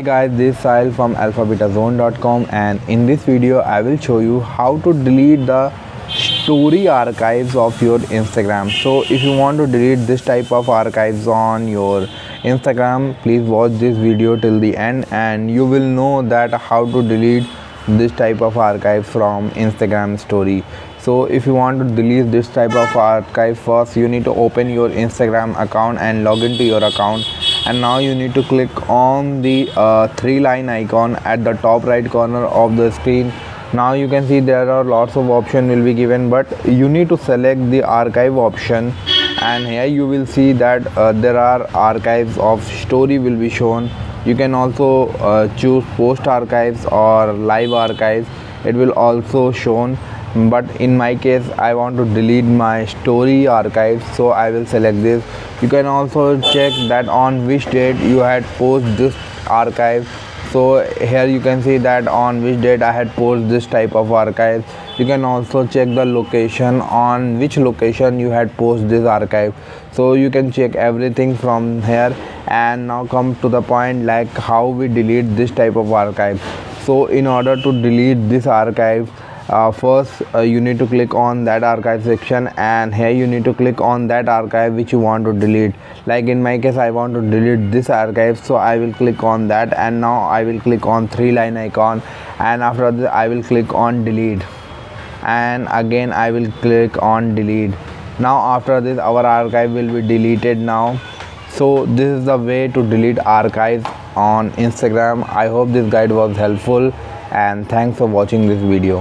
Guys, this is Sahil from alphabetazone.com, and in this video I will show you how to delete the story archives of your Instagram. So if you want to delete this type of archives on your Instagram, please watch this video till the end and you will know that how to delete this type of archive from Instagram story. So if you want to delete this type of archive, first you need to open your Instagram account and log into your account, and now you need to click on the three-line icon at the top right corner of the screen. Now you can see there are lots of options will be given, but you need to select the archive option, and here you will see that there are archives of story will be shown. You can also choose post archives or live archives, it will also shown, but in my case I want to delete my story archives, so I will select this. You can also check that on which date you had posted this archive. So here you can see that on which date I had posted this type of archive. You can also check the location, on which location you had posted this archive, so you can check everything from here. And now come to the point, like how we delete this type of archive. So in order to delete this archive, first you need to click on that archive section, and here you need to click on that archive which you want to delete. Like in my case I want to delete this archive, so I will click on that, and now I will click on three-line icon, and after that I will click on delete, and again I will click on delete. Now after this our archive will be deleted now. So this is the way to delete archives on Instagram. I hope this guide was helpful, and thanks for watching this video.